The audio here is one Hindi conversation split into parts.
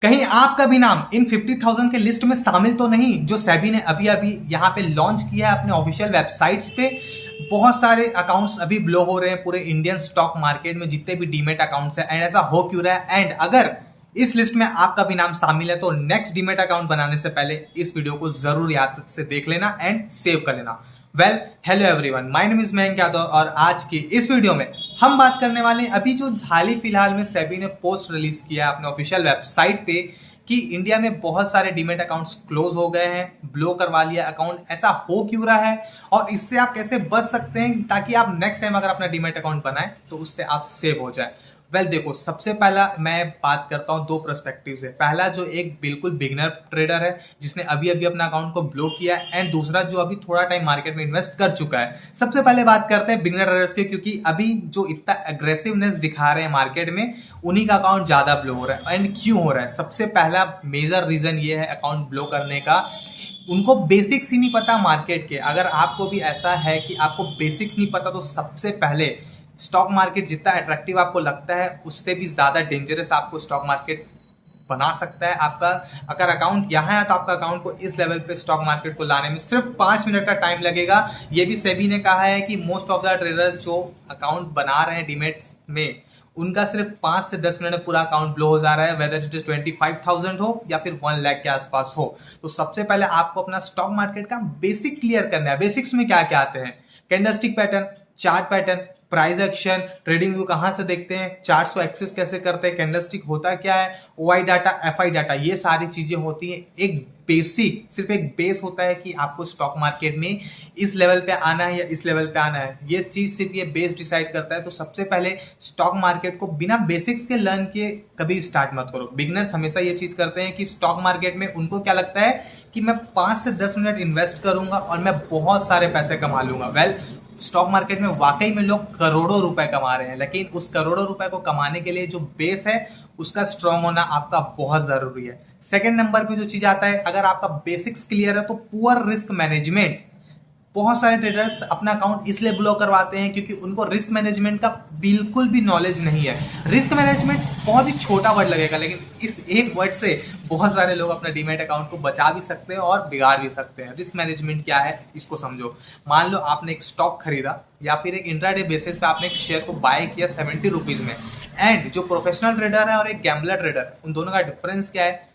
कहीं आपका भी नाम इन 50,000 के लिस्ट में शामिल तो नहीं, जो सेबी ने अभी अभी यहाँ पे लॉन्च किया है अपने ऑफिशियल वेबसाइट्स पे। बहुत सारे अकाउंट्स अभी ब्लो हो रहे हैं पूरे इंडियन स्टॉक मार्केट में, जितने भी डीमेट अकाउंट्स हैं। एंड ऐसा हो क्यों रहा है? एंड अगर इस लिस्ट में आपका भी नाम शामिल है तो नेक्स्ट डीमेट अकाउंट बनाने से पहले इस वीडियो को जरूर याद से देख लेना एंड सेव कर लेना। Well, hello everyone, my name is Mayank Yadav और आज की इस वीडियो में हम बात करने वाले हैं अभी जो हाल ही फिलहाल में सेबी ने पोस्ट रिलीज किया है अपने ऑफिशियल वेबसाइट पे कि इंडिया में बहुत सारे डीमेट अकाउंट्स क्लोज हो गए हैं, ब्लो करवा लिया अकाउंट। ऐसा हो क्यों रहा है और इससे आप कैसे बच सकते हैं ताकि आप नेक्स्ट टाइम अगर अपना डीमेट अकाउंट बनाए तो उससे आप सेव हो जाए। वेल देखो, सबसे पहला मैं बात करता हूं दो पर्सपेक्टिव से। पहला जो एक बिल्कुल बिगनर ट्रेडर है जिसने अभी अभी अपना अकाउंट को ब्लॉक किया है, एंड दूसरा जो अभी थोड़ा टाइम मार्केट में इन्वेस्ट कर चुका है। सबसे पहले बात करते हैं बिगनर ट्रेडर्स की, क्योंकि अभी जो इतना एग्रेसिवनेस दिखा रहे हैं मार्केट में उन्हीं का अकाउंट ज्यादा ब्लो हो रहा है। एंड क्यों हो रहा है? सबसे पहला मेजर रीजन ये है अकाउंट ब्लो करने का, उनको बेसिक्स ही नहीं पता मार्केट के। अगर आपको भी ऐसा है कि आपको बेसिक्स नहीं पता तो सबसे पहले स्टॉक मार्केट जितना अट्रैक्टिव आपको लगता है उससे भी ज्यादा डेंजरस आपको स्टॉक मार्केट बना सकता है। आपका अगर अकाउंट यहाँ है तो आपका अकाउंट को इस लेवल पे स्टॉक मार्केट को लाने में सिर्फ 5 मिनट का टाइम लगेगा। ये भी सेबी ने कहा है कि मोस्ट ऑफ द ट्रेडर जो अकाउंट बना रहे हैं डीमेट में उनका सिर्फ 5 से 10 मिनट में पूरा अकाउंट ब्लो हो जा रहा है, वेदर इट इज 25,000 हो या फिर 1 लाख के आसपास हो। तो सबसे पहले आपको अपना स्टॉक मार्केट का बेसिक क्लियर करना है। बेसिक्स में क्या क्या आते हैं? Candlestick pattern, chart pattern, price action, trading view कहां से देखते हैं, चार्ट्स को एक्सेस कैसे करते हैं, कैंडलस्टिक होता क्या है, ओआई डाटा, एफआई डाटा, ये सारी चीजें होती हैं। एक बेसिक, सिर्फ एक बेस होता है कि आपको स्टॉक मार्केट में इस लेवल पे आना है या इस लेवल पे आना है। ये चीज सिर्फ ये बेस डिसाइड करता है। तो सबसे पहले स्टॉक मार्केट को बिना बेसिक्स के लर्न किए कभी स्टार्ट मत करो। बिगनर्स हमेशा ये चीज करते हैं कि स्टॉक मार्केट में उनको क्या लगता है कि मैं 5 से 10 मिनट इन्वेस्ट करूंगा और मैं बहुत सारे पैसे कमा लूंगा। वेल, स्टॉक मार्केट में वाकई में लोग करोड़ों रुपए कमा रहे हैं, लेकिन उस करोड़ों रुपए को कमाने के लिए जो बेस है उसका स्ट्रांग होना आपका बहुत जरूरी है। सेकंड नंबर पे जो चीज आता है, अगर आपका बेसिक्स क्लियर है तो पुअर रिस्क मैनेजमेंट। बहुत सारे ट्रेडर्स अपना अकाउंट इसलिए ब्लॉक करवाते हैं क्योंकि उनको रिस्क मैनेजमेंट का बिल्कुल भी नॉलेज नहीं है। रिस्क मैनेजमेंट बहुत ही छोटा वर्ड लगेगा, लेकिन इस एक वर्ड से बहुत सारे लोग अपना डीमैट अकाउंट को बचा भी सकते हैं और बिगाड़ भी सकते हैं। रिस्क मैनेजमेंट क्या है इसको समझो। मान लो आपने एक स्टॉक खरीदा या फिर एक इंट्राडे बेसिस पे आपने एक शेयर को बाय किया 70 रुपीज में, एंड जो प्रोफेशनल ट्रेडर है और एक गैम्बलर ट्रेडर, उन दोनों का डिफरेंस क्या है?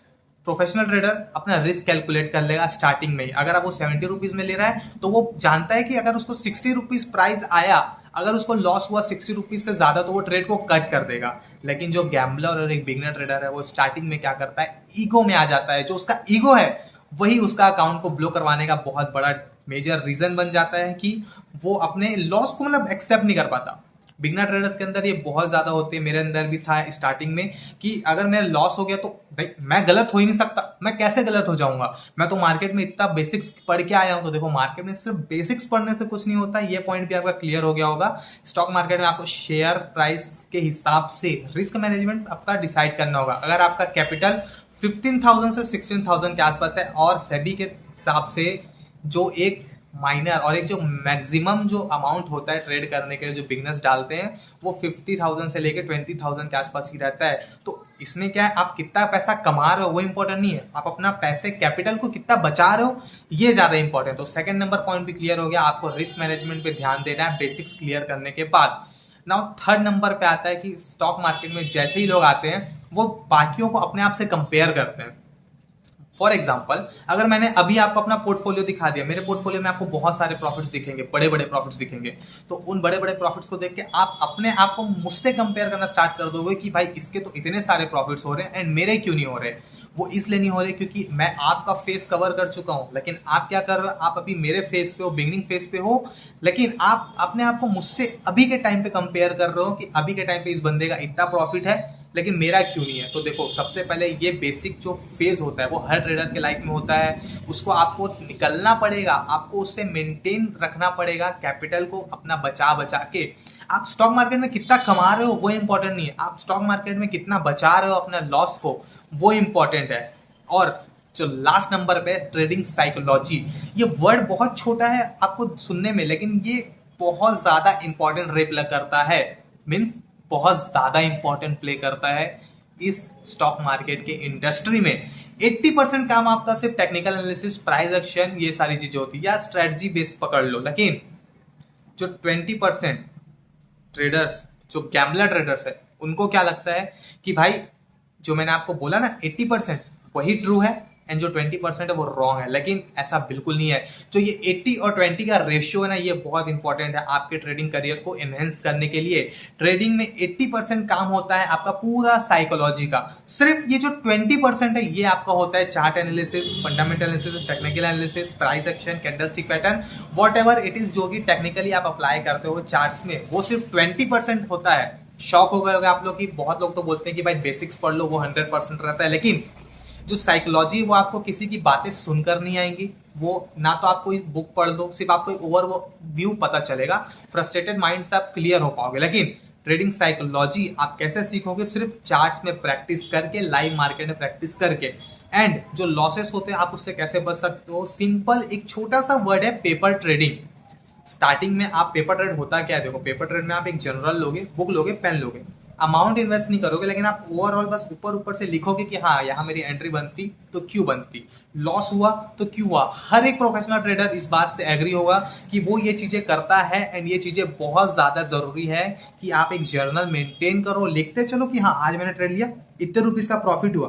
प्रोफेशनल ट्रेडर अपना रिस्क कैलकुलेट कर लेगा स्टार्टिंग में ही। अगर आप वो 70 रुपीज में ले रहा है तो वो जानता है कि अगर उसको 60 रुपीज प्राइस आया, अगर उसको लॉस हुआ 60 रुपीज से ज्यादा तो वो ट्रेड को कट कर देगा। लेकिन जो गैम्बलर और एक बिगनर ट्रेडर है वो स्टार्टिंग में क्या करता है, ईगो में आ जाता है। जो उसका ईगो है वही उसका अकाउंट को ब्लो करवाने का बहुत बड़ा मेजर रीजन बन जाता है कि वो अपने लॉस को मतलब एक्सेप्ट नहीं कर पाता। बिगनर ट्रेडर्स के अंदर ये बहुत ज्यादा होते हैं, मेरे अंदर भी था स्टार्टिंग में कि अगर मेरा लॉस हो गया तो भाई मैं गलत हो ही नहीं सकता, मैं कैसे गलत हो जाऊंगा, मैं तो मार्केट में इतना बेसिक्स पढ़ के आया हूं। तो देखो, मार्केट में सिर्फ बेसिक्स पढ़ने से कुछ नहीं होता, ये पॉइंट भी आपका क्लियर हो गया होगा। स्टॉक मार्केट में आपको शेयर प्राइस के हिसाब से रिस्क मैनेजमेंट आपका डिसाइड करना होगा। अगर आपका कैपिटल 15,000 से 16,000 के आसपास है और सेबी के हिसाब से जो एक माइनर और एक जो मैक्सिमम जो अमाउंट होता है ट्रेड करने के लिए जो बिगनर्स डालते हैं वो 50,000 से लेकर 20,000 के आसपास ही रहता है। तो इसमें क्या है, आप कितना पैसा कमा रहे हो वो इंपॉर्टेंट नहीं है, आप अपना पैसे कैपिटल को कितना बचा रहे हो ये ज्यादा इंपॉर्टेंट। तो सेकंड नंबर पॉइंट भी क्लियर हो गया, आपको रिस्क मैनेजमेंट पे ध्यान देना है बेसिक्स क्लियर करने के बाद। नाउ थर्ड नंबर पे आता है कि स्टॉक मार्केट में जैसे ही लोग आते हैं वो बाकियों को अपने आप से कंपेयर करते हैं। फॉर एग्जाम्पल, अगर मैंने अभी आपको अपना पोर्टफोलियो दिखा दिया, मेरे पोर्टफोलियो में आपको बहुत सारे प्रॉफिट्स दिखेंगे, बड़े बड़े प्रॉफिट्स दिखेंगे, तो उन बड़े बड़े प्रॉफिट्स को देख के आप अपने आप को मुझसे कंपेयर करना स्टार्ट कर दोगे कि भाई इसके तो इतने सारे प्रॉफिट्स हो रहे हैं एंड मेरे क्यों नहीं हो रहे। वो इसलिए नहीं हो रहे क्योंकि मैं आपका फेस कवर कर चुका हूं, लेकिन आप क्या कर रहे हो, आप अभी मेरे फेस पे हो, बिगनिंग फेस पे हो, लेकिन आप अपने आप को मुझसे अभी के टाइम पे कंपेयर कर रहे हो कि अभी के टाइम पे इस बंदे का इतना प्रॉफिट है लेकिन मेरा क्यों नहीं है। तो देखो, सबसे पहले ये बेसिक जो फेज होता है वो हर ट्रेडर के लाइफ में होता है, उसको आपको निकलना पड़ेगा, आपको उससे मेंटेन रखना पड़ेगा कैपिटल को अपना बचा बचा के। आप स्टॉक मार्केट में कितना कमा रहे हो वो इंपॉर्टेंट नहीं है, आप स्टॉक मार्केट में कितना बचा रहे हो अपना लॉस को वो इंपॉर्टेंट है। और जो लास्ट नंबर पे ट्रेडिंग साइकोलॉजी, ये वर्ड बहुत छोटा है आपको सुनने में, लेकिन ये बहुत ज्यादा इंपॉर्टेंट रोल प्ले करता है, मीन्स बहुत ज्यादा इंपॉर्टेंट प्ले करता है इस स्टॉक मार्केट के इंडस्ट्री में 80% काम आपका सिर्फ टेक्निकल एनालिसिस, प्राइस एक्शन, ये सारी चीजें होती है, या स्ट्रेटजी बेस पकड़ लो। लेकिन जो 20% ट्रेडर्स, जो गैम्बलर ट्रेडर्स है, उनको क्या लगता है कि भाई जो मैंने आपको बोला ना 80% वही ट्रू है एंड जो 20% है वो रॉन्ग है। लेकिन ऐसा बिल्कुल नहीं है। जो ये 80 और 20 का रेशियो है ना, ये बहुत इंपॉर्टेंट है आपके ट्रेडिंग करियर को एनहेंस करने के लिए। ट्रेडिंग में 80% काम होता है आपका पूरा साइकोलॉजी का, सिर्फ ये जो 20% है ये आपका होता है chart analysis, fundamental analysis, technical analysis, price action, candlestick pattern, whatever it is जो कि टेक्निकली आप अप्लाई करते हो चार्ट्स में, वो सिर्फ 20% होता है। शॉक हो गए होगा आप लोग कि बहुत लोग तो बोलते हैं कि भाई बेसिक्स पढ़ लो, वो 100% रहता है। लेकिन जो साइकोलॉजी वो आपको किसी की बातें सुनकर नहीं आएंगी, वो ना तो आप कोई बुक पढ़ दो, सिर्फ आपको एक ओवर व्यू पता चलेगा, फ्रस्ट्रेटेड माइंड से आप क्लियर हो पाओगे। लेकिन ट्रेडिंग साइकोलॉजी आप कैसे सीखोगे? सिर्फ चार्ट्स में प्रैक्टिस करके, लाइव मार्केट में प्रैक्टिस करके। एंड जो लॉसेस होते हैं आप उससे कैसे बच सकते हो? सिंपल एक छोटा सा वर्ड है, पेपर ट्रेडिंग। स्टार्टिंग में आप पेपर ट्रेड होता क्या है, देखो पेपर ट्रेड में आप एक जनरल लोगे, बुक लोगे, पेन लोगे, अमाउंट इन्वेस्ट नहीं करोगे, लेकिन आप ओवरऑल बस ऊपर ऊपर से लिखोगे कि हाँ यहाँ मेरी एंट्री बनती तो क्यों बनती, लॉस हुआ तो क्यों हुआ। हर एक प्रोफेशनल ट्रेडर इस बात से एग्री होगा कि वो ये चीजें करता है एंड ये चीजें बहुत ज्यादा जरूरी है कि आप एक जर्नल मेंटेन करो, लिखते चलो कि हाँ आज मैंने ट्रेड लिया, इतने रुपीज का प्रॉफिट हुआ,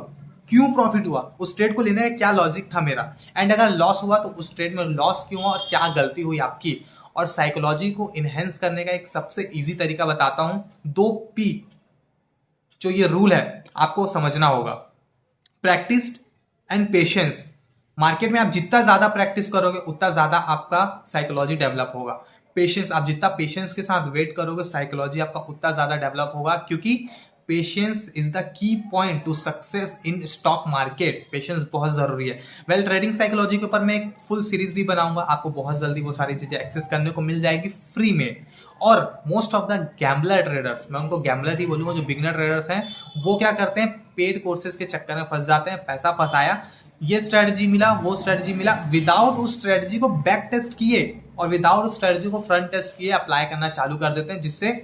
क्यों प्रॉफिट हुआ, उस ट्रेड को लेने का क्या लॉजिक था मेरा, एंड अगर लॉस हुआ तो उस ट्रेड में लॉस क्यों हुआ और क्या गलती हुई आपकी। और साइकोलॉजी को इनहेंस करने का एक सबसे इजी तरीका बताता हूं, 2P जो ये रूल है आपको समझना होगा, प्रैक्टिस्ड एंड पेशेंस। मार्केट में आप जितना ज्यादा प्रैक्टिस करोगे उतना ज्यादा आपका साइकोलॉजी डेवलप होगा। पेशेंस, आप जितना पेशेंस के साथ वेट करोगे साइकोलॉजी आपका उतना ज्यादा डेवलप होगा, क्योंकि patience is the key point two success in stock market. Patience बहुत जरूरी है। वेल ट्रेडिंग साइकोलॉजी के ऊपर मैं एक फुल सीरीज भी बनाऊंगा, आपको बहुत जल्दी वो सारी चीजें एक्सेस करने को मिल जाएगी फ्री में। और most of the gambler traders, मैं उनको गैम्बलर ही बोलूंगा, जो बिगनर ट्रेडर्स हैं, वो क्या करते हैं, पेड कोर्सेज के चक्कर में फंस जाते हैं। पैसा फंसाया, ये स्ट्रेटजी मिला, वो स्ट्रेटजी मिला, विदाउट उस स्ट्रेटजी को बैक टेस्ट किए और विदाउट उस स्ट्रेटजी को फ्रंट टेस्ट किए अप्लाई करना चालू कर देते हैं, जिससे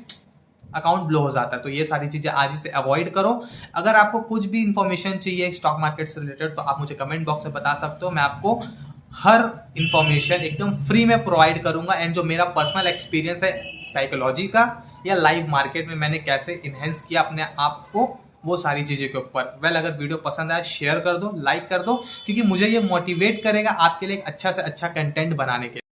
अकाउंट ब्लो हो जाता है। तो ये सारी चीजें आज से अवॉइड करो। अगर आपको कुछ भी इंफॉर्मेशन चाहिए स्टॉक मार्केट से रिलेटेड तो आप मुझे कमेंट बॉक्स में बता सकते हो, मैं आपको हर इंफॉर्मेशन एकदम फ्री में प्रोवाइड करूंगा। एंड जो मेरा पर्सनल एक्सपीरियंस है साइकोलॉजी का या लाइव मार्केट में मैंने कैसे इनहेंस किया अपने आप को, वो सारी चीजें के ऊपर। वेल अगर वीडियो पसंद आए शेयर कर दो, लाइक कर दो, क्योंकि मुझे ये मोटिवेट करेगा आपके लिए एक अच्छा से अच्छा कंटेंट बनाने के लिए।